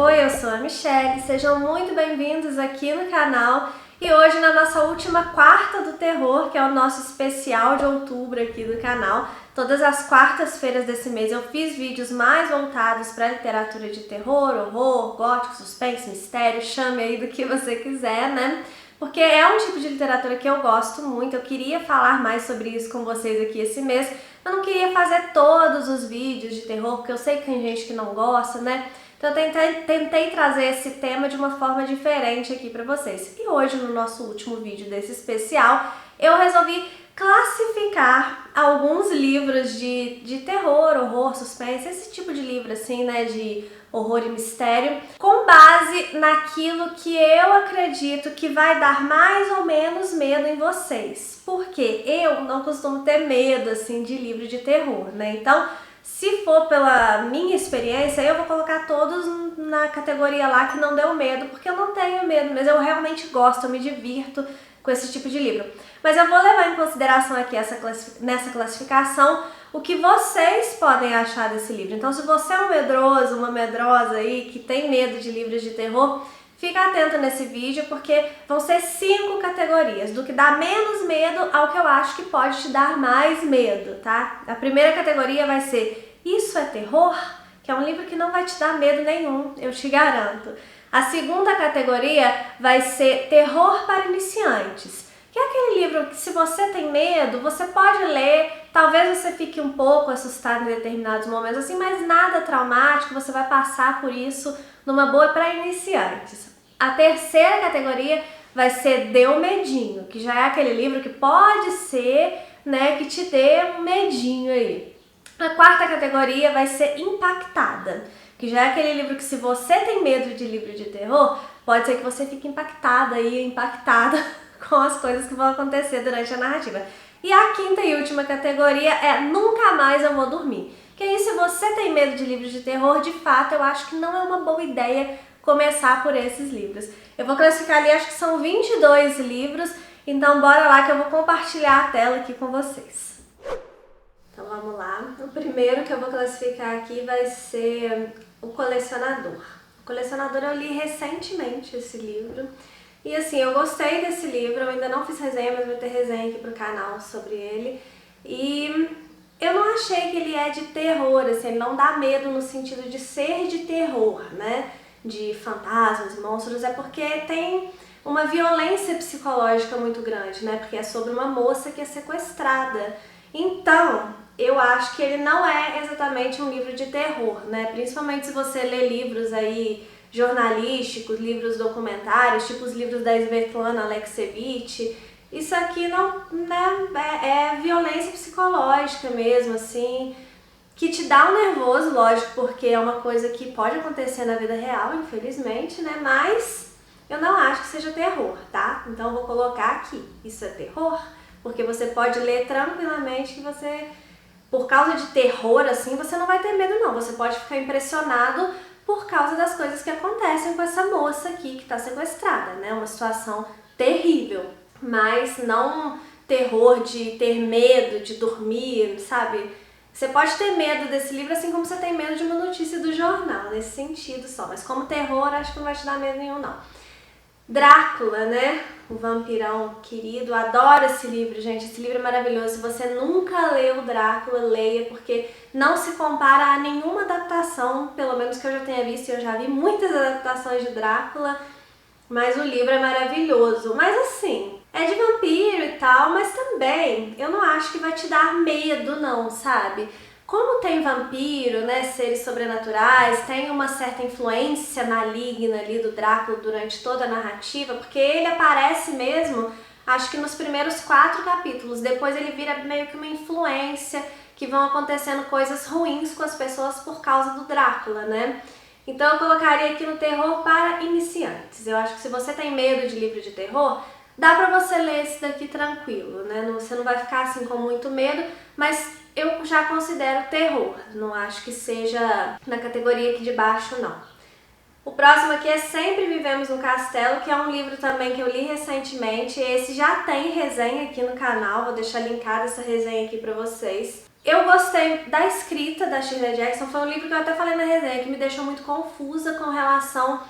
Oi, eu sou a Michelle, sejam muito bem-vindos aqui no canal e hoje na nossa última quarta do terror, que é o nosso especial de outubro aqui do canal. Todas as quartas-feiras desse mês eu fiz vídeos mais voltados para literatura de terror, horror, gótico, suspense, mistério, chame aí do que você quiser, né? Porque é um tipo de literatura que eu gosto muito, eu queria falar mais sobre isso com vocês aqui esse mês. Eu não queria fazer todos os vídeos de terror, porque eu sei que tem gente que não gosta, né? Então eu tentei trazer esse tema de uma forma diferente aqui pra vocês. E hoje, no nosso último vídeo desse especial, eu resolvi classificar alguns livros de terror, horror, suspense, esse tipo de livro assim, né, de horror e mistério, com base naquilo que eu acredito que vai dar mais ou menos medo em vocês. Porque eu não costumo ter medo, assim, de livro de terror, né? Então, se for pela minha experiência, eu vou colocar todos na categoria lá que não deu medo, porque eu não tenho medo, mas eu realmente gosto, eu me divirto com esse tipo de livro. Mas eu vou levar em consideração aqui nessa classificação o que vocês podem achar desse livro. Então, se você é um medroso, uma medrosa aí que tem medo de livros de terror, fica atento nesse vídeo, porque vão ser 5 categorias, do que dá menos medo ao que eu acho que pode te dar mais medo, tá? A primeira categoria vai ser Isso é Terror? Que é um livro que não vai te dar medo nenhum, eu te garanto. A segunda categoria vai ser Terror para Iniciantes, que é aquele livro que, se você tem medo, você pode ler, talvez você fique um pouco assustado em determinados momentos, assim, mas nada traumático, você vai passar por isso numa boa para iniciantes. A terceira categoria vai ser Deu Medinho, que já é aquele livro que pode ser, né, que te dê um medinho aí. A quarta categoria vai ser Impactada, que já é aquele livro que, se você tem medo de livro de terror, pode ser que você fique impactada com as coisas que vão acontecer durante a narrativa. E a quinta e última categoria é Nunca Mais Eu Vou Dormir. Que aí, se você tem medo de livros de terror, de fato, eu acho que não é uma boa ideia começar por esses livros. Eu vou classificar ali, acho que são 22 livros, então bora lá que eu vou compartilhar a tela aqui com vocês. Então vamos lá. O primeiro que eu vou classificar aqui vai ser O Colecionador. O Colecionador eu li recentemente esse livro. E assim, eu gostei desse livro, eu ainda não fiz resenha, mas vou ter resenha aqui pro canal sobre ele. E eu não achei que ele é de terror, assim, ele não dá medo no sentido de ser de terror, né? De fantasmas, monstros, é porque tem uma violência psicológica muito grande, né? Porque é sobre uma moça que é sequestrada. Então, eu acho que ele não é exatamente um livro de terror, né? Principalmente se você lê livros aí jornalísticos, livros documentários, tipo os livros da Svetlana Alexievich. Isso aqui não, né, é violência psicológica mesmo, assim, que te dá um nervoso, lógico, porque é uma coisa que pode acontecer na vida real, infelizmente, né? Mas eu não acho que seja terror, tá? Então eu vou colocar aqui, isso é terror, porque você pode ler tranquilamente que você, por causa de terror, assim, você não vai ter medo não, você pode ficar impressionado por causa das coisas que acontecem com essa moça aqui que está sequestrada, né? Uma situação terrível, mas não terror de ter medo, de dormir, sabe? Você pode ter medo desse livro assim como você tem medo de uma notícia do jornal, nesse sentido só, mas como terror acho que não vai te dar medo nenhum não. Drácula, né? O vampirão querido, adoro esse livro, gente, esse livro é maravilhoso. Se você nunca leu Drácula, leia, porque não se compara a nenhuma adaptação, pelo menos que eu já tenha visto, eu já vi muitas adaptações de Drácula, mas o livro é maravilhoso. Mas assim, é de vampiro e tal, mas também eu não acho que vai te dar medo não, sabe? Como tem vampiro, né, seres sobrenaturais, tem uma certa influência maligna ali do Drácula durante toda a narrativa, porque ele aparece mesmo, acho que nos primeiros 4 capítulos, depois ele vira meio que uma influência, que vão acontecendo coisas ruins com as pessoas por causa do Drácula, né? Então eu colocaria aqui no terror para iniciantes. Eu acho que se você tem medo de livro de terror, dá pra você ler esse daqui tranquilo, né? Você não vai ficar assim com muito medo, mas eu já considero terror, não acho que seja na categoria aqui de baixo, não. O próximo aqui é Sempre Vivemos no Castelo, que é um livro também que eu li recentemente. Esse já tem resenha aqui no canal, vou deixar linkada essa resenha aqui pra vocês. Eu gostei da escrita da Shirley Jackson, foi um livro que eu até falei na resenha, que me deixou muito confusa com relação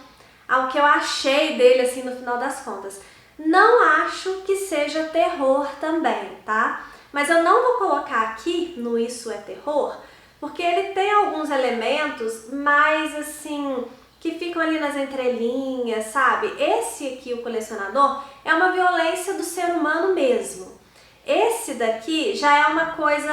ao que eu achei dele, assim, no final das contas. Não acho que seja terror também, tá? Mas eu não vou colocar aqui no Isso é Terror, porque ele tem alguns elementos mais, assim, que ficam ali nas entrelinhas, sabe? Esse aqui, o Colecionador, é uma violência do ser humano mesmo. Esse daqui já é uma coisa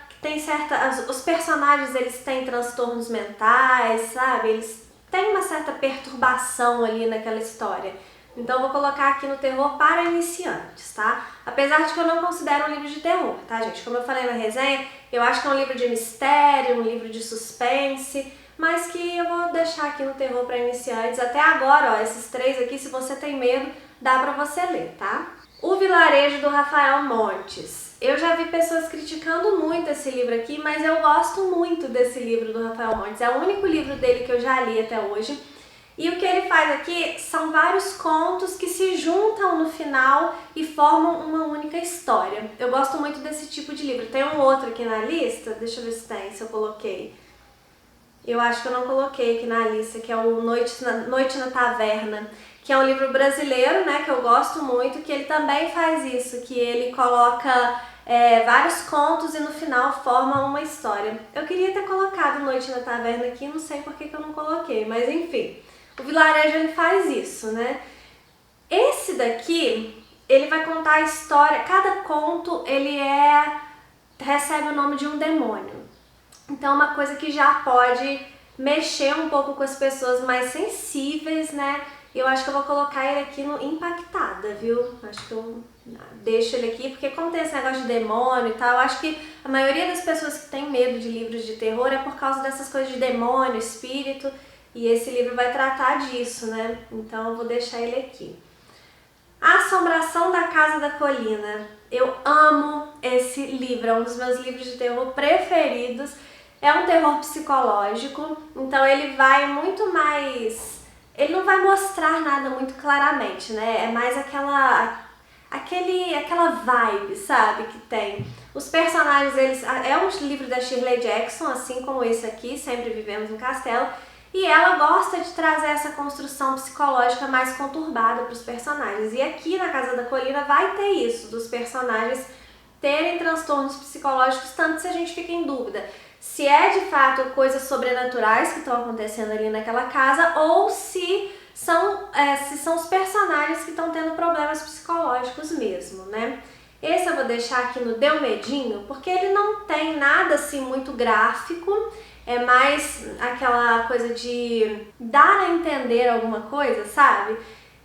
que tem certa... Os personagens, eles têm transtornos mentais, sabe? Eles têm uma certa perturbação ali naquela história. Então eu vou colocar aqui no terror para iniciantes, tá? Apesar de que eu não considero um livro de terror, tá, gente? Como eu falei na resenha, eu acho que é um livro de mistério, um livro de suspense, mas que eu vou deixar aqui no terror para iniciantes. Até agora, ó, esses três aqui, se você tem medo, dá pra você ler, tá? O Vilarejo, do Rafael Montes. Eu já vi pessoas criticando muito esse livro aqui, mas eu gosto muito desse livro do Rafael Montes. É o único livro dele que eu já li até hoje. E o que ele faz aqui são vários contos que se juntam no final e formam uma única história. Eu gosto muito desse tipo de livro. Tem um outro aqui na lista, deixa eu ver se tem, se eu coloquei. Eu acho que eu não coloquei aqui na lista, que é o Noite na Taverna, que é um livro brasileiro, né, que eu gosto muito, que ele também faz isso, que ele coloca vários contos e no final forma uma história. Eu queria ter colocado Noite na Taverna aqui, não sei por que eu não coloquei, mas enfim. O Vilarejo, ele faz isso, né? Esse daqui, ele vai contar a história, cada conto ele recebe o nome de um demônio. Então é uma coisa que já pode mexer um pouco com as pessoas mais sensíveis, né? Eu acho que eu vou colocar ele aqui no Impactada, viu? Acho que eu deixo ele aqui, porque como tem esse negócio de demônio e tal, eu acho que a maioria das pessoas que tem medo de livros de terror é por causa dessas coisas de demônio, espírito. E esse livro vai tratar disso, né? Então eu vou deixar ele aqui. A Assombração da Casa da Colina. Eu amo esse livro, é um dos meus livros de terror preferidos. É um terror psicológico, então ele vai muito mais... Ele não vai mostrar nada muito claramente, né? É mais aquela vibe, sabe, que tem. Os personagens, eles... É um livro da Shirley Jackson, assim como esse aqui, Sempre Vivemos no Castelo. E ela gosta de trazer essa construção psicológica mais conturbada para os personagens. E aqui na Casa da Colina vai ter isso, dos personagens terem transtornos psicológicos, tanto se a gente fica em dúvida se é de fato coisas sobrenaturais que estão acontecendo ali naquela casa ou se são os personagens que estão tendo problemas psicológicos mesmo, né? Esse eu vou deixar aqui no Deu Medinho, porque ele não tem nada assim muito gráfico. É mais aquela coisa de dar a entender alguma coisa, sabe?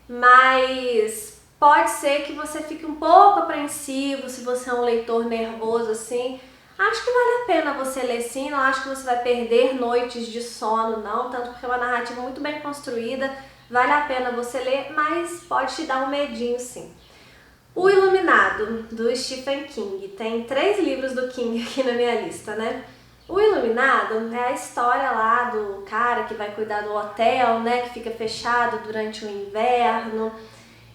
Mas pode ser que você fique um pouco apreensivo se você é um leitor nervoso assim. Acho que vale a pena você ler sim, não acho que você vai perder noites de sono não, tanto porque é uma narrativa muito bem construída, vale a pena você ler, mas pode te dar um medinho sim. O Iluminado, do Stephen King. Tem 3 livros do King aqui na minha lista, né? O Iluminado é a história lá do cara que vai cuidar do hotel, né, que fica fechado durante o inverno,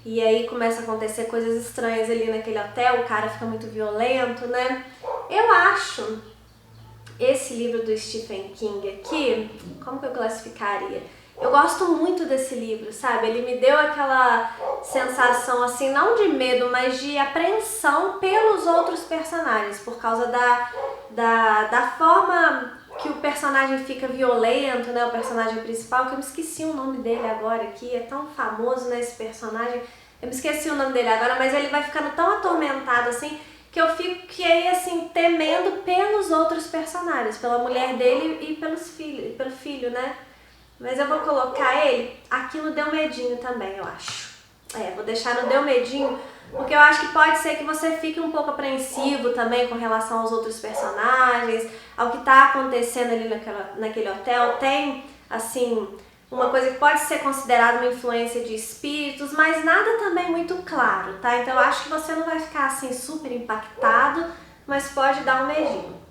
e aí começa a acontecer coisas estranhas ali naquele hotel, o cara fica muito violento, né? Eu acho esse livro do Stephen King aqui, como que eu classificaria? Eu gosto muito desse livro, sabe? Ele me deu aquela sensação, assim, não de medo, mas de apreensão pelos outros personagens, por causa da forma que o personagem fica violento, né? O personagem principal, que eu me esqueci o nome dele agora aqui, é tão famoso, né, esse personagem. Eu me esqueci o nome dele agora, mas ele vai ficando tão atormentado, assim, que eu fiquei, assim, temendo pelos outros personagens, pela mulher dele e pelo filho, né? Mas eu vou colocar ele aqui no Deu Medinho também, eu acho. Vou deixar no Deu Medinho, porque eu acho que pode ser que você fique um pouco apreensivo também com relação aos outros personagens, ao que está acontecendo ali naquele hotel. Tem, assim, uma coisa que pode ser considerada uma influência de espíritos, mas nada também muito claro, tá? Então eu acho que você não vai ficar, assim, super impactado, mas pode dar um medinho.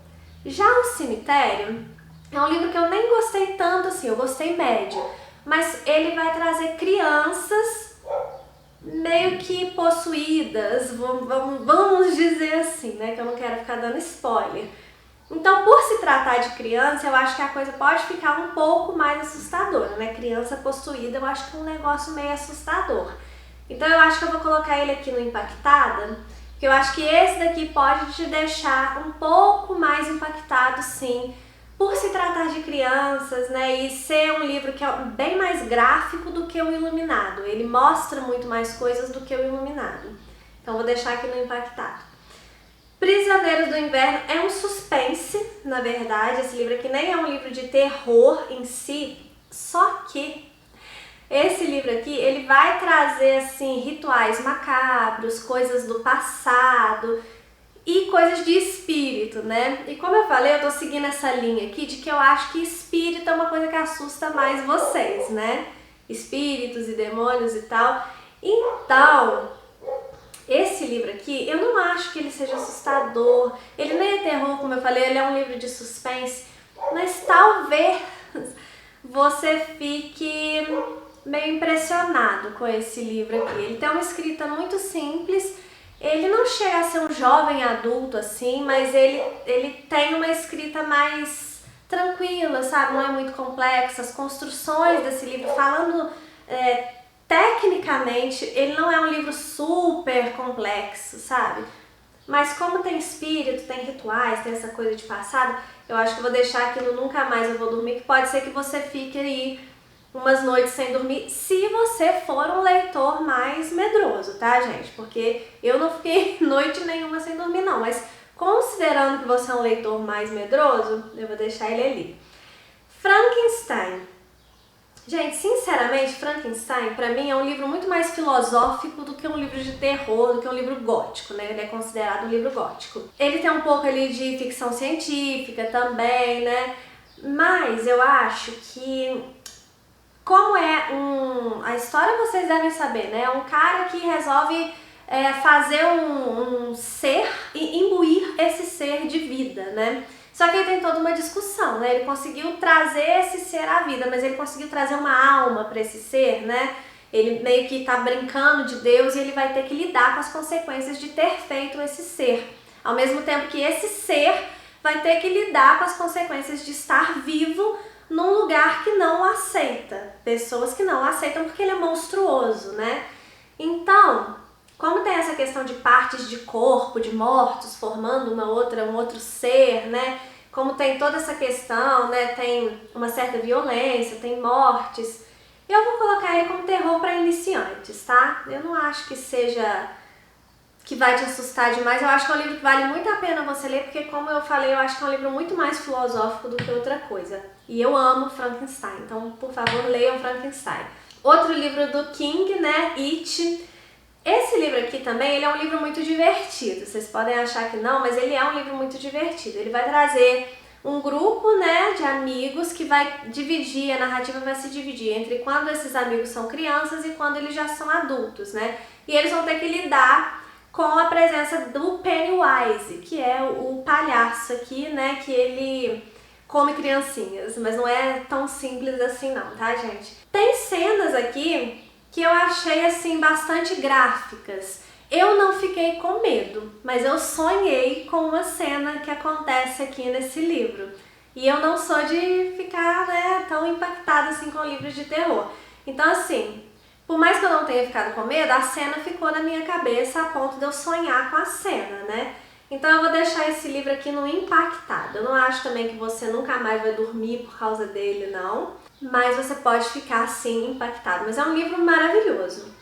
Já o Cemitério é um livro que eu nem gostei tanto assim, eu gostei médio, mas ele vai trazer crianças meio que possuídas, vamos dizer assim, né, que eu não quero ficar dando spoiler. Então, por se tratar de criança, eu acho que a coisa pode ficar um pouco mais assustadora, né? Criança possuída, eu acho que é um negócio meio assustador. Então, eu acho que eu vou colocar ele aqui no Impactada, porque eu acho que esse daqui pode te deixar um pouco mais impactado, sim, por se tratar de crianças, né? E ser um livro que é bem mais gráfico do que o Iluminado. Ele mostra muito mais coisas do que o Iluminado. Então, vou deixar aqui no Impactado. Prisioneiros do Inverno é um suspense, na verdade. Esse livro aqui nem é um livro de terror em si, só que esse livro aqui, ele vai trazer, assim, rituais macabros, coisas do passado e coisas de espírito, né? E como eu falei, eu tô seguindo essa linha aqui de que eu acho que espírito é uma coisa que assusta mais vocês, né? Espíritos e demônios e tal. Então, esse livro aqui, eu não acho que ele seja assustador. Ele nem é terror, como eu falei, ele é um livro de suspense. Mas talvez você fique meio impressionado com esse livro aqui. Ele tem uma escrita muito simples. Ele não chega a ser um jovem adulto assim, mas ele tem uma escrita mais tranquila, sabe? Não é muito complexa. As construções desse livro, falando tecnicamente, ele não é um livro super complexo, sabe? Mas como tem espírito, tem rituais, tem essa coisa de passado, eu acho que eu vou deixar aqui no Nunca Mais Eu Vou Dormir, que pode ser que você fique aí umas noites sem dormir, se você for um leitor mais medroso, tá, gente? Porque eu não fiquei noite nenhuma sem dormir, não. Mas considerando que você é um leitor mais medroso, eu vou deixar ele ali. Frankenstein. Gente, sinceramente, Frankenstein, pra mim, é um livro muito mais filosófico do que um livro de terror, do que um livro gótico, né? Ele é considerado um livro gótico. Ele tem um pouco ali de ficção científica também, né? Mas eu acho que, como a história vocês devem saber, né? É um cara que resolve fazer um ser e imbuir esse ser de vida, né? Só que ele tem toda uma discussão, né? Ele conseguiu trazer esse ser à vida, mas ele conseguiu trazer uma alma para esse ser, né? Ele meio que tá brincando de Deus e ele vai ter que lidar com as consequências de ter feito esse ser. Ao mesmo tempo que esse ser vai ter que lidar com as consequências de estar vivo num lugar que não o aceita. Pessoas que não o aceitam porque ele é monstruoso, né? Então, como tem essa questão de partes de corpo, de mortos, formando um outro ser, né? Como tem toda essa questão, né? Tem uma certa violência, tem mortes. Eu vou colocar ele como terror para iniciantes, tá? Eu não acho que seja que vai te assustar demais. Eu acho que é um livro que vale muito a pena você ler, porque, como eu falei, eu acho que é um livro muito mais filosófico do que outra coisa. E eu amo Frankenstein, então, por favor, leiam Frankenstein. Outro livro do King, né? It. Esse livro aqui também, ele é um livro muito divertido. Vocês podem achar que não, mas ele é um livro muito divertido. Ele vai trazer um grupo, né, de amigos que vai dividir, a narrativa vai se dividir entre quando esses amigos são crianças e quando eles já são adultos, né? E eles vão ter que lidar com a presença do Pennywise, que é o palhaço aqui, né, que ele come criancinhas, mas não é tão simples assim não, tá, gente? Tem cenas aqui que eu achei, assim, bastante gráficas. Eu não fiquei com medo, mas eu sonhei com uma cena que acontece aqui nesse livro. E eu não sou de ficar, né, tão impactada assim com livros de terror. Então, assim, por mais que eu não tenha ficado com medo, a cena ficou na minha cabeça a ponto de eu sonhar com a cena, né? Então eu vou deixar esse livro aqui no Impactado. Eu não acho também que você nunca mais vai dormir por causa dele, não. Mas você pode ficar, sim, impactado. Mas é um livro maravilhoso.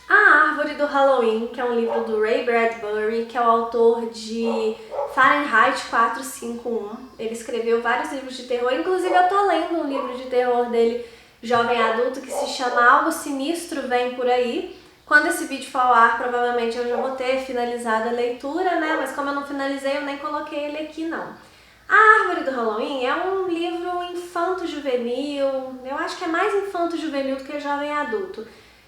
A Árvore do Halloween, que é um livro do Ray Bradbury, que é o autor de Fahrenheit 451. Ele escreveu vários livros de terror. Inclusive, eu tô lendo um livro de terror dele, jovem adulto, que se chama Algo Sinistro Vem Por Aí. Quando esse vídeo for ao ar, provavelmente eu já vou ter finalizado a leitura, né? Mas como eu não finalizei, eu nem coloquei ele aqui, não. A Árvore do Halloween é um livro infanto-juvenil. Eu acho que é mais infanto-juvenil do que jovem adulto.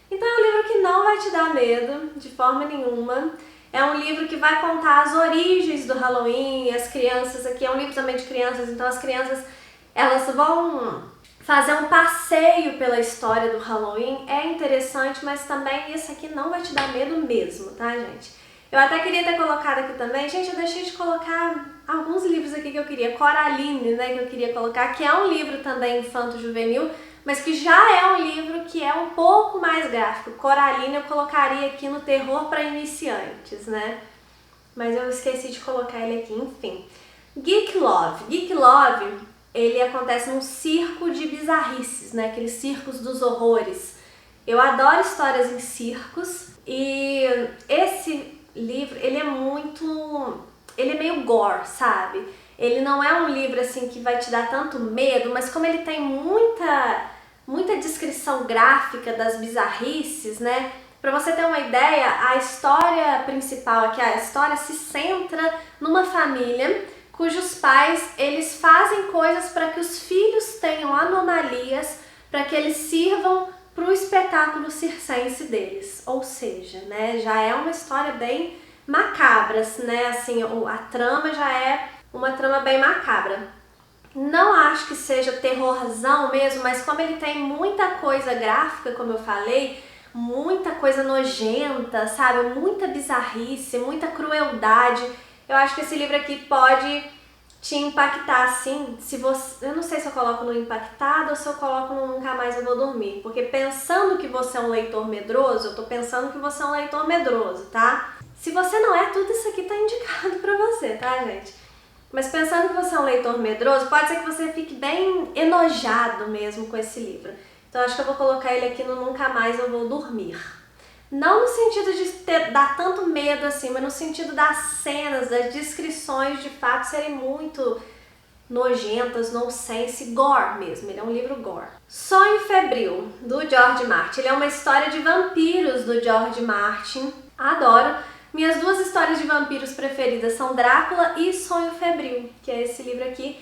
Então é um livro que não vai te dar medo, de forma nenhuma. É um livro que vai contar as origens do Halloween, as crianças aqui. É um livro também de crianças, então as crianças, elas vão fazer um passeio pela história do Halloween. É interessante, mas também isso aqui não vai te dar medo mesmo, tá, gente? Eu até queria ter colocado aqui também, gente, eu deixei de colocar alguns livros aqui que eu queria. Coraline, né, que eu queria colocar, que é um livro também infanto-juvenil, mas que já é um livro que é um pouco mais gráfico. Coraline eu colocaria aqui no terror para iniciantes, né? Mas eu esqueci de colocar ele aqui, enfim. Geek Love. Geek Love, ele acontece num circo de bizarrices, né? Aqueles circos dos horrores. Eu adoro histórias em circos e esse livro, ele é meio gore, sabe? Ele não é um livro assim que vai te dar tanto medo, mas como ele tem muita descrição gráfica das bizarrices, né? Pra você ter uma ideia, a história principal aqui, a história se centra numa família cujos pais, eles fazem coisas para que os filhos tenham anomalias, para que eles sirvam para o espetáculo circense deles. Ou seja, né, já é uma história bem macabra, né? Assim, a trama já é uma trama bem macabra. Não acho que seja terrorzão mesmo, mas como ele tem muita coisa gráfica, como eu falei, muita coisa nojenta, sabe? Muita bizarrice, muita crueldade. Eu acho que esse livro aqui pode te impactar, assim, se você... Eu não sei se eu coloco no impactado ou se eu coloco no nunca mais eu vou dormir. Porque pensando que você é um leitor medroso, eu tô pensando que você é um leitor medroso, tá? Se você não é, tudo isso aqui tá indicado pra você, tá, gente? Mas pensando que você é um leitor medroso, pode ser que você fique bem enojado mesmo com esse livro. Então acho que eu vou colocar ele aqui no Nunca Mais Eu Vou Dormir. Não no sentido de dar tanto medo assim, mas no sentido das cenas, das descrições de fato serem muito nojentas, nonsense, gore mesmo. Ele é um livro gore. Sonho Febril, do George Martin. Ele é uma história de vampiros do George Martin. Adoro. Minhas duas histórias de vampiros preferidas são Drácula e Sonho Febril, que é esse livro aqui.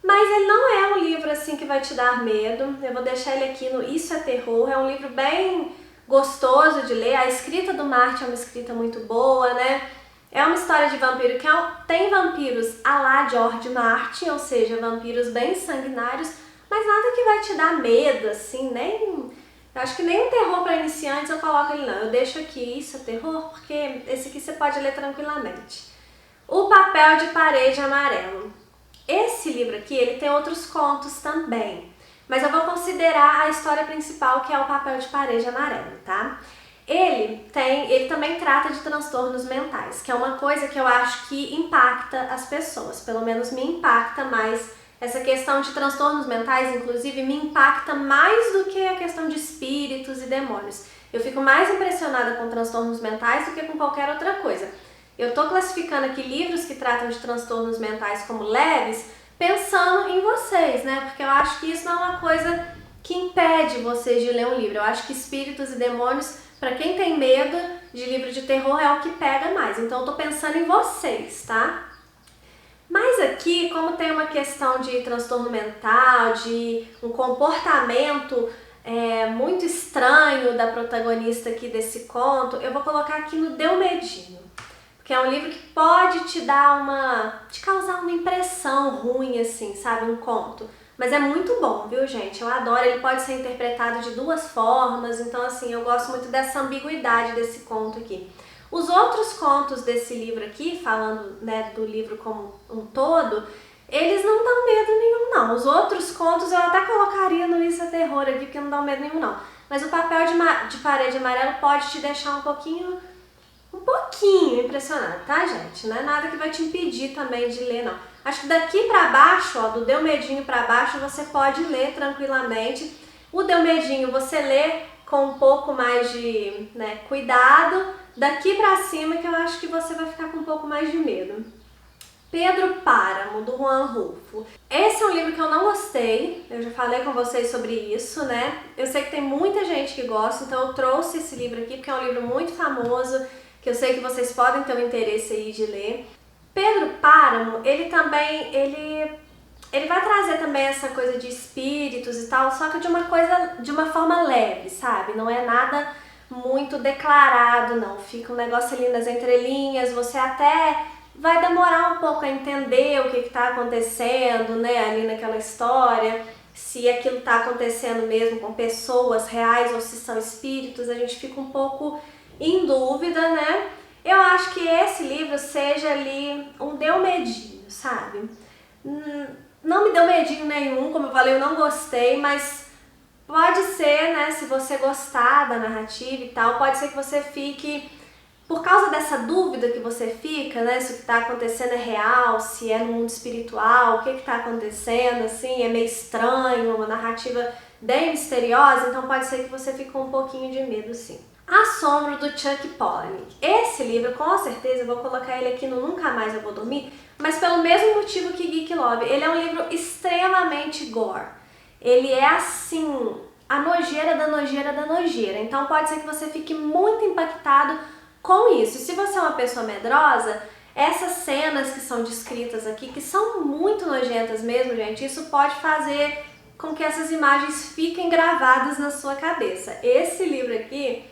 Mas ele não é um livro assim que vai te dar medo. Eu vou deixar ele aqui no Isso é Terror. É um livro bem gostoso de ler. A escrita do Martin é uma escrita muito boa, né? É uma história de vampiro que tem vampiros à la George Martin, ou seja, vampiros bem sanguinários, mas nada que vai te dar medo, assim, nem... Eu acho que nem um terror para iniciantes eu coloco ele não. Eu deixo aqui Isso é Terror, porque esse aqui você pode ler tranquilamente. O Papel de Parede Amarelo. Esse livro aqui, ele tem outros contos também, mas eu vou considerar a história principal, que é o Papel de Parede Amarelo, tá? Ele também trata de transtornos mentais, que é uma coisa que eu acho que impacta as pessoas, pelo menos me impacta mais. Essa questão de transtornos mentais, inclusive, me impacta mais do que a questão de espíritos e demônios. Eu fico mais impressionada com transtornos mentais do que com qualquer outra coisa. Eu estou classificando aqui livros que tratam de transtornos mentais como leves, pensando em vocês, né? Porque eu acho que isso não é uma coisa que impede vocês de ler um livro. Eu acho que espíritos e demônios, para quem tem medo de livro de terror, é o que pega mais. Então eu tô pensando em vocês, tá? Mas aqui, como tem uma questão de transtorno mental, de um comportamento muito estranho da protagonista aqui desse conto, eu vou colocar aqui no Deu Medinho. Porque é um livro que pode te causar uma impressão ruim, assim, sabe? Um conto. Mas é muito bom, viu, gente? Eu adoro, ele pode ser interpretado de duas formas, então, assim, eu gosto muito dessa ambiguidade desse conto aqui. Os outros contos desse livro aqui, falando, né, do livro como um todo, eles não dão medo nenhum, não. Os outros contos eu até colocaria no Isso é Terror aqui, porque não dão medo nenhum, não. Mas o Papel de Parede Amarelo pode te deixar um pouquinho impressionado, tá, gente? Não é nada que vai te impedir também de ler, não. Acho que daqui pra baixo, ó, do Deu Medinho pra baixo, você pode ler tranquilamente. O Deu Medinho você lê com um pouco mais de, né, cuidado. Daqui pra cima que eu acho que você vai ficar com um pouco mais de medo. Pedro Páramo, do Juan Rulfo. Esse é um livro que eu não gostei, eu já falei com vocês sobre isso, né? Eu sei que tem muita gente que gosta, então eu trouxe esse livro aqui porque é um livro muito famoso, que eu sei que vocês podem ter um interesse aí de ler. Pedro Páramo, ele vai trazer também essa coisa de espíritos e tal, só que de uma forma leve, sabe? Não é nada muito declarado, não. Fica um negócio ali nas entrelinhas, você até vai demorar um pouco a entender o que está acontecendo, né, ali naquela história, se aquilo está acontecendo mesmo com pessoas reais ou se são espíritos, a gente fica um pouco em dúvida, né? eu acho que esse livro seja ali um deu medinho, sabe? Não me deu medinho nenhum, como eu falei, eu não gostei, mas pode ser, né, se você gostar da narrativa e tal, pode ser que você fique, por causa dessa dúvida que você fica, né, se o que está acontecendo é real, se é no mundo espiritual, o que está acontecendo, assim, é meio estranho, uma narrativa bem misteriosa, então pode ser que você fique com um pouquinho de medo, sim. Assombro, do Chuck Palahniuk. Esse livro, com certeza, eu vou colocar ele aqui no Nunca Mais Eu Vou Dormir, mas pelo mesmo motivo que Geek Love. Ele é um livro extremamente gore. Ele é assim, a nojeira da nojeira da nojeira. Então pode ser que você fique muito impactado com isso. Se você é uma pessoa medrosa, essas cenas que são descritas aqui, que são muito nojentas mesmo, gente, isso pode fazer com que essas imagens fiquem gravadas na sua cabeça. Esse livro aqui,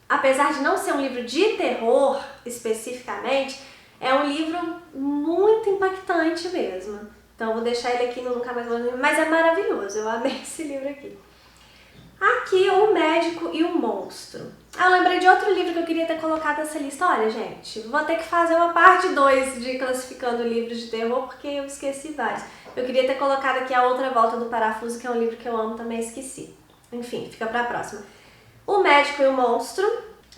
apesar de não ser um livro de terror especificamente, é um livro muito impactante mesmo. Então eu vou deixar ele aqui no Nunca Mais Vou Dormir, mas é maravilhoso, eu amei esse livro aqui. Aqui, O Médico e o Monstro. Eu lembrei de outro livro que eu queria ter colocado nessa lista. Olha, gente, vou ter que fazer uma parte 2 de classificando livros de terror, porque eu esqueci vários. Eu queria ter colocado aqui A Outra Volta do Parafuso, que é um livro que eu amo, também esqueci. Enfim, fica pra próxima. O Médico e o Monstro,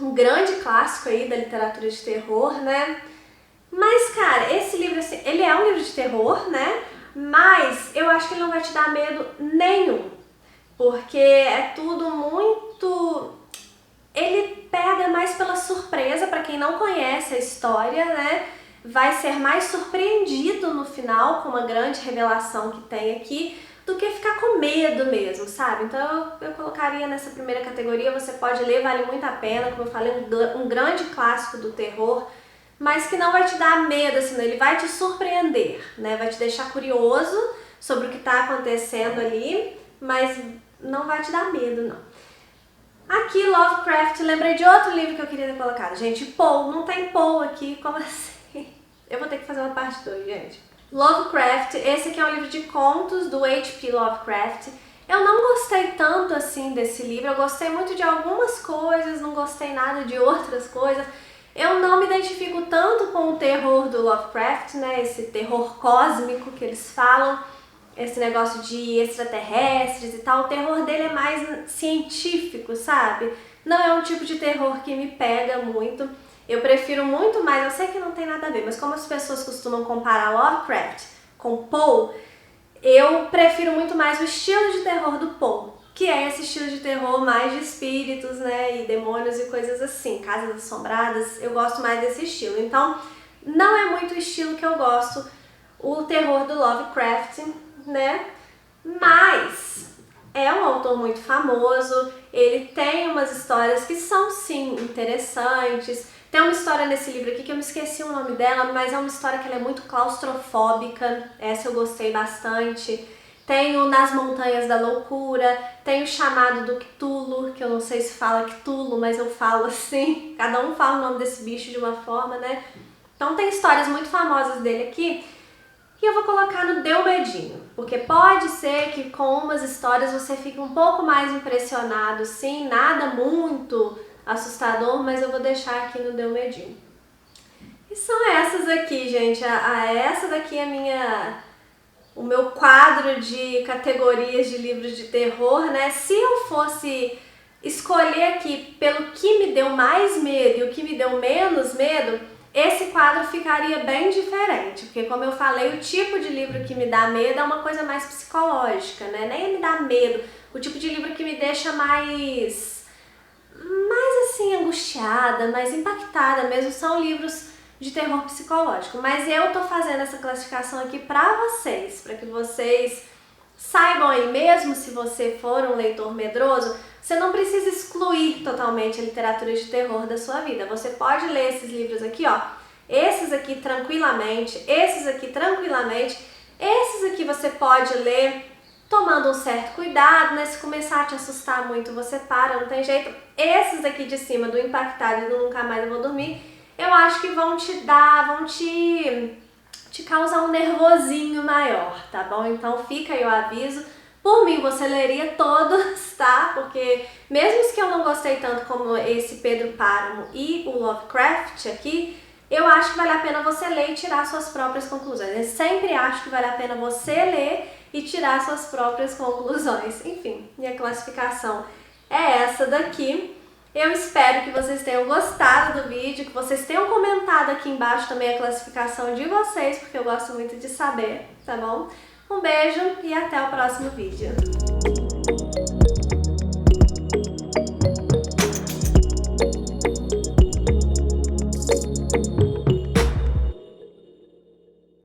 um grande clássico aí da literatura de terror, né? Mas, cara, esse livro, assim, ele é um livro de terror, né? Mas eu acho que ele não vai te dar medo nenhum. Porque é tudo muito... Ele pega mais pela surpresa, para quem não conhece a história, né? Vai ser mais surpreendido no final com uma grande revelação que tem aqui, do que ficar com medo mesmo, sabe? Então eu colocaria nessa primeira categoria. Você pode ler, vale muito a pena, como eu falei, um grande clássico do terror, mas que não vai te dar medo, assim, ele vai te surpreender, né? Vai te deixar curioso sobre o que está acontecendo ali, mas não vai te dar medo, não. Aqui, Lovecraft, lembrei de outro livro que eu queria ter colocado. Gente, Poe, não tem Poe aqui, como assim? Eu vou ter que fazer uma parte 2, gente. Lovecraft, esse aqui é um livro de contos do H.P. Lovecraft. Eu não gostei tanto assim desse livro, eu gostei muito de algumas coisas, não gostei nada de outras coisas. Eu não me identifico tanto com o terror do Lovecraft, né, esse terror cósmico que eles falam, esse negócio de extraterrestres e tal. O terror dele é mais científico, sabe? Não é um tipo de terror que me pega muito. Eu prefiro muito mais, eu sei que não tem nada a ver, mas como as pessoas costumam comparar Lovecraft com Poe, eu prefiro muito mais o estilo de terror do Poe, que é esse estilo de terror mais de espíritos, né, e demônios e coisas assim, casas assombradas. Eu gosto mais desse estilo. Então, não é muito o estilo que eu gosto, o terror do Lovecraft, né? Mas é um autor muito famoso, ele tem umas histórias que são, sim, interessantes. Tem uma história nesse livro aqui que eu me esqueci o nome dela, mas é uma história que ela é muito claustrofóbica, essa eu gostei bastante. Tem o Nas Montanhas da Loucura, tem o Chamado do Cthulhu, que eu não sei se fala Cthulhu, mas eu falo assim, cada um fala o nome desse bicho de uma forma, né? Então tem histórias muito famosas dele aqui, e eu vou colocar no Deu Medinho, porque pode ser que com umas histórias você fique um pouco mais impressionado, sim, nada muito assustador, mas eu vou deixar aqui no Deu Medinho. E são essas aqui, gente. Essa daqui é o meu quadro de categorias de livros de terror, né? Se eu fosse escolher aqui pelo que me deu mais medo e o que me deu menos medo, esse quadro ficaria bem diferente, porque como eu falei, o tipo de livro que me dá medo é uma coisa mais psicológica, né? Nem me dá medo, o tipo de livro que me deixa mais assim, angustiada, mais impactada mesmo, são livros de terror psicológico. Mas eu tô fazendo essa classificação aqui pra vocês, pra que vocês saibam aí, mesmo se você for um leitor medroso, você não precisa excluir totalmente a literatura de terror da sua vida. Você pode ler esses livros aqui, ó, esses aqui tranquilamente, esses aqui tranquilamente, esses aqui você pode ler tomando um certo cuidado, né? Se começar a te assustar muito, você para, não tem jeito. Esses aqui de cima, do Impactado e do Nunca Mais Eu Vou Dormir, eu acho que vão te causar um nervosinho maior, tá bom? Então fica aí o aviso, Por mim, você leria todos, tá? Porque mesmo os que eu não gostei tanto como esse Pedro Páramo e o Lovecraft aqui, eu acho que vale a pena você ler e tirar suas próprias conclusões. Eu sempre acho que vale a pena você ler e tirar suas próprias conclusões. Enfim, minha classificação é essa daqui. Eu espero que vocês tenham gostado do vídeo, que vocês tenham comentado aqui embaixo também a classificação de vocês, porque eu gosto muito de saber, tá bom? Um beijo e até o próximo vídeo.